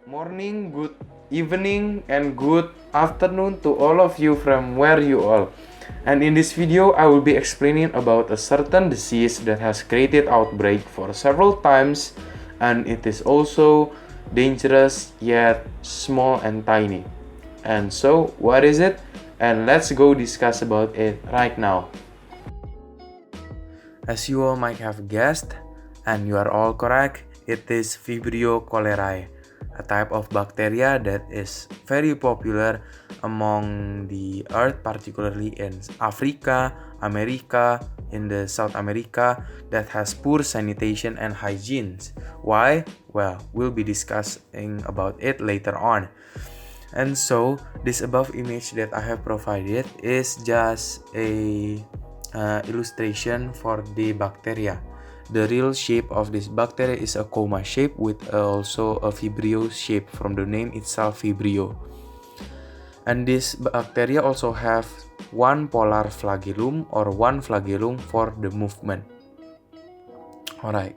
morning, good evening, and good afternoon to all of you from where you all. And in this video, I will be explaining about a certain disease that has created outbreak for several times, and it is also dangerous yet small and tiny. And so, what is it? And let's go discuss about it right now. As you all might have guessed, and you are all correct, it is Vibrio cholerae, a type of bacteria that is very popular among the earth, particularly in Africa, America, in the South America, that has poor sanitation and hygiene. Why? Well, we'll be discussing about it later on. And so, this above image that I have provided is just a illustration for the bacteria. The real shape of this bacteria is a coma shape with also a Vibrio shape from the name itself, Vibrio. And this bacteria also have one polar flagellum or one flagellum for the movement. Alright,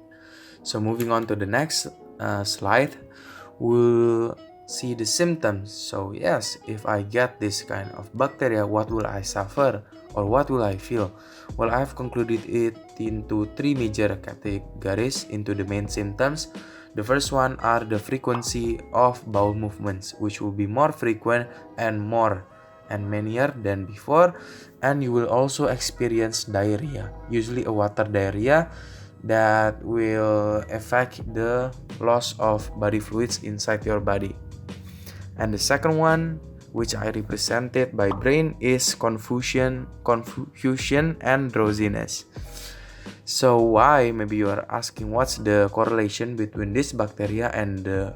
so moving on to the next slide, we'll see the symptoms. So yes, if I get this kind of bacteria, what will I suffer or what will I feel? Well, I've concluded it into three major categories into the main symptoms. The first one are the frequency of bowel movements, which will be more frequent and manier than before, and you will also experience diarrhea, usually a water diarrhea that will affect the loss of body fluids inside your body. And the second one, which I represented by brain, is confusion and drowsiness. So why? Maybe you are asking what's the correlation between this bacteria and the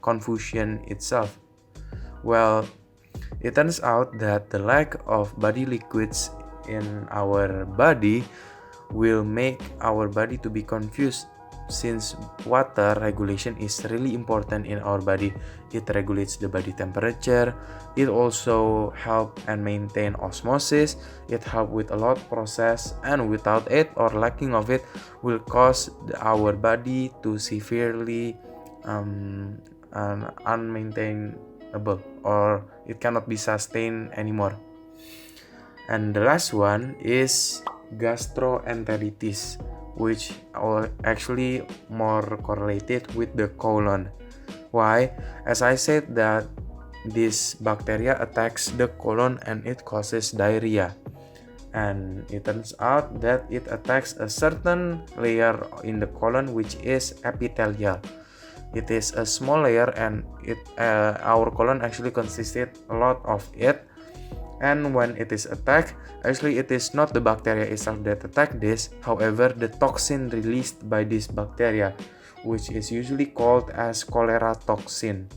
confusion itself. Well, it turns out that the lack of body liquids in our body will make our body to be confused, since water regulation is really important in our body. It regulates the body temperature, it also help and maintain osmosis, it help with a lot process, and without it or lacking of it will cause our body to severely unmaintainable, or it cannot be sustained anymore. And the last one is gastroenteritis, which are actually more correlated with the colon. Why? As I said that this bacteria attacks the colon and it causes diarrhea. And it turns out that it attacks a certain layer in the colon, which is epithelial. It is a small layer, and our colon actually consisted a lot of it. And when it is attacked, actually it is not the bacteria itself that attack this, however the toxin released by this bacteria, which is usually called as cholera toxin.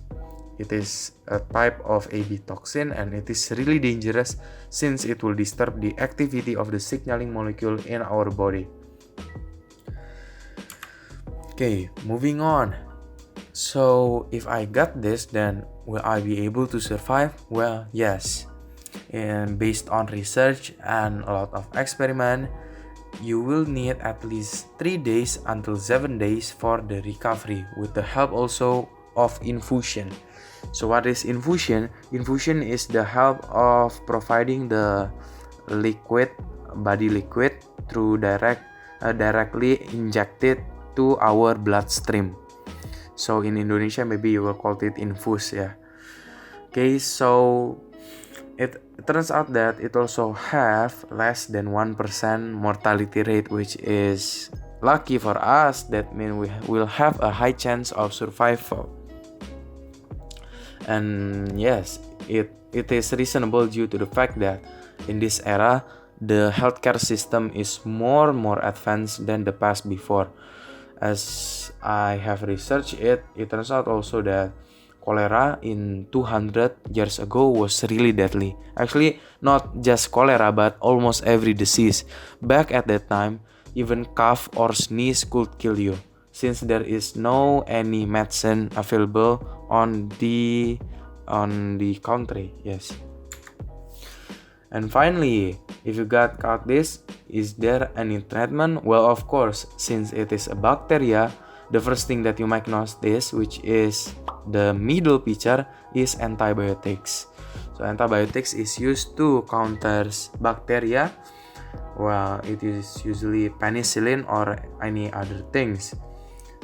It is a type of AB toxin, and it is really dangerous since it will disturb the activity of the signaling molecule in our body. Okay, moving on. So if I got this, then will I be able to survive? Well, yes. And based on research and a lot of experiment, you will need at least 3 days until 7 days for the recovery, with the help also of infusion. So what is infusion? Infusion is the help of providing the liquid, body liquid, through directly injected to our bloodstream. So in Indonesia, maybe you will call it infus, yeah. Okay, so it turns out that it also have less than 1% mortality rate, which is lucky for us. That means we will have a high chance of survival. And yes, it is reasonable due to the fact that in this era, the healthcare system is more advanced than the past before. As I have researched it turns out also that cholera in 200 years ago was really deadly. Actually, not just cholera, but almost every disease. Back at that time, even cough or sneeze could kill you, since there is no any medicine available on the country. Yes. And finally, if you got caught this, is there any treatment? Well, of course, since it is a bacteria, the first thing that you might notice, which is the middle picture, is antibiotics. So antibiotics is used to counter bacteria. Well, it is usually penicillin or any other things.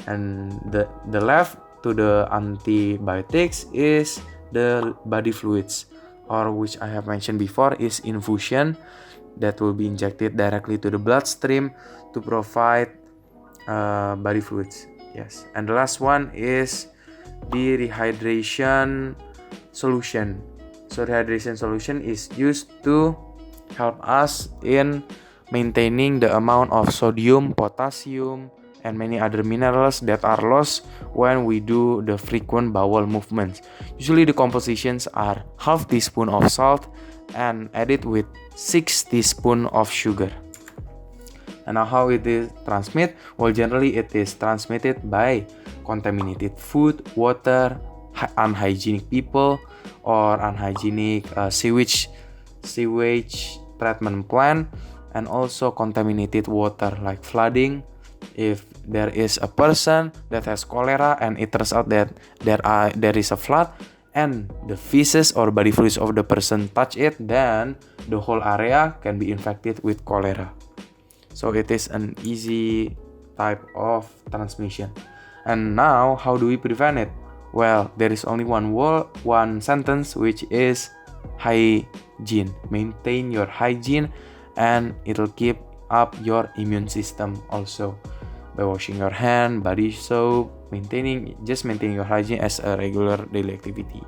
And the left to the antibiotics is the body fluids, or which I have mentioned before is infusion, that will be injected directly to the bloodstream to provide body fluids. Yes, and the last one is the rehydration solution. So rehydration solution is used to help us in maintaining the amount of sodium, potassium, and many other minerals that are lost when we do the frequent bowel movements. Usually the compositions are half teaspoon of salt and added with 6 teaspoons of sugar. And now how it is transmitted? Well, generally it is transmitted by contaminated food, water, unhygienic people, or unhygienic sewage treatment plant, and also contaminated water like flooding. If there is a person that has cholera and it turns out that there is a flood and the feces or body fluids of the person touch it, then the whole area can be infected with cholera. So it is an easy type of transmission. And now, how do we prevent it? Well, there is only one sentence, which is hygiene. Maintain your hygiene and it'll keep up your immune system also by washing your hand, body soap, maintaining your hygiene as a regular daily activity.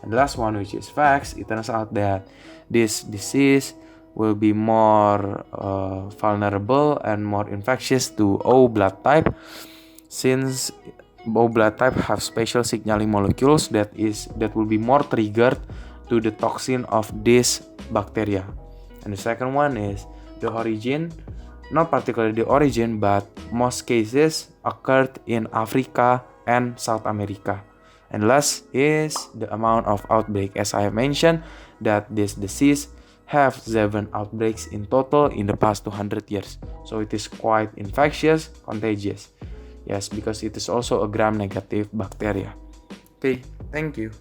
And the last one, which is facts, it turns out that this disease will be more vulnerable and more infectious to O blood type, since O blood type have special signaling molecules that will be more triggered to the toxin of this bacteria. And the second one is the origin, not particularly the origin, but most cases occurred in Africa and South America. And last is the amount of outbreak. As I have mentioned, that this disease have 7 outbreaks in total in the past 200 years. So it is quite infectious, contagious. Yes, because it is also a gram-negative bacteria. Okay, thank you.